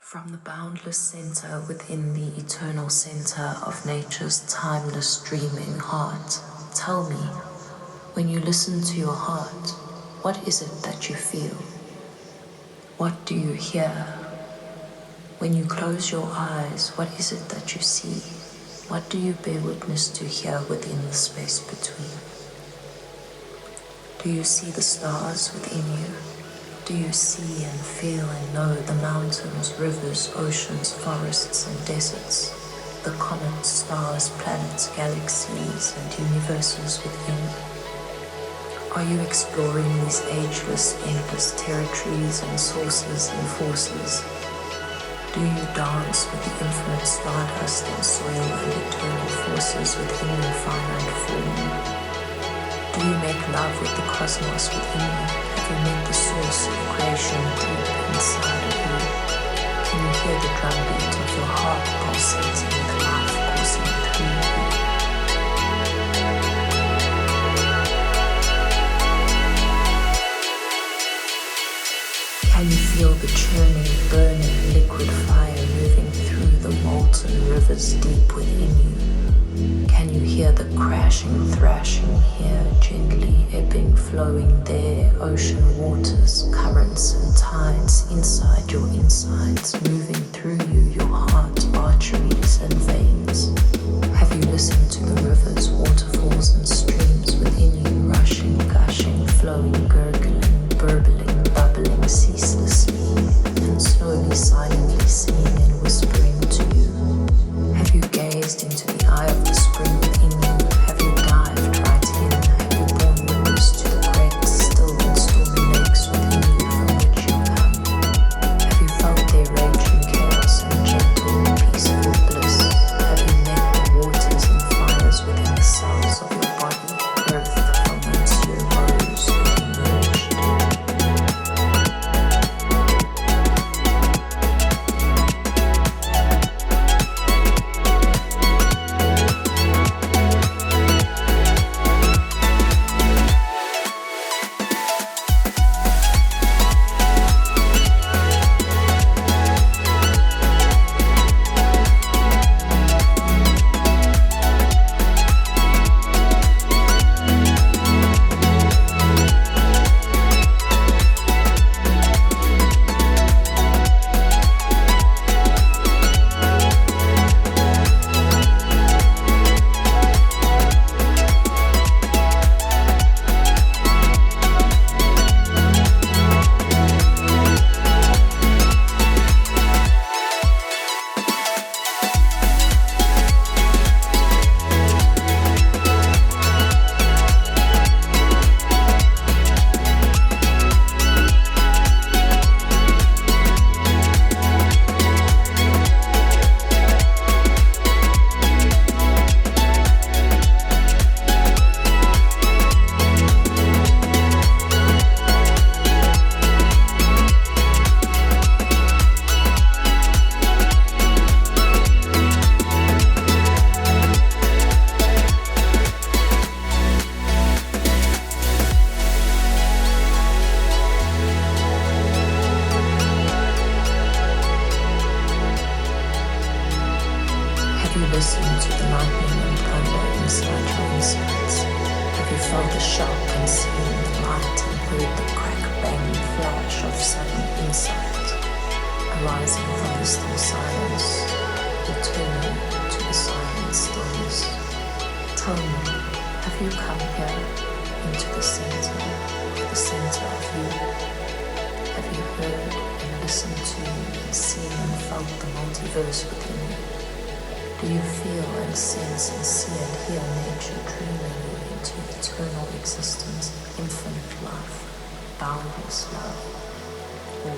From the boundless center within the eternal center of nature's timeless dreaming heart, tell me, when you listen to your heart, what is it that you feel? What do you hear? When you close your eyes, what is it that you see? What do you bear witness to here within the space between? Do you see the stars within you? Do you see and feel and know the mountains, rivers, oceans, forests and deserts, the comets, stars, planets, galaxies and universes within? Are you exploring these ageless, endless territories and sources and forces? Do you dance with the infinite stardust and soil and eternal forces within your finite form? Do you make love with the cosmos within you? Have you met the source of creation deep inside of you? Can you hear the drumbeat of your heart pulsating with life coursing through you? Can you feel the churning, burning liquid fire moving through the molten rivers deep within you? Can you hear the crashing, thrashing here, gently ebbing, flowing there, ocean waters, currents and tides inside your insides, moving through you, your heart, arteries and veins? Have you listened to the rivers, waterfalls and streams within you, rushing, gushing, flowing, gurgling, burbling, bubbling ceaselessly, and slowly, silently singing and whispering to you? Have you gazed into the eye of the spring within you? Have you dived right in? Have you borne witness to the great, still and stormy lakes within you from which you come? Have you felt their raging chaos and gentle, peaceful bliss? Have you met the waters and fires within the cells of your body, earth from whence you arose and emerged? Listen to the lightning and thunder inside your insides. Have you felt the shock and seen the light and heard the crack, bang, flash of sudden insight arising from the still silence, returning to the silent stillness? Tell me, have you come here into the center of you? Have you heard and listened to and seen and felt the multiverse within you? Do you feel and sense and see and hear nature dreaming you into eternal existence, infinite love, boundless love, or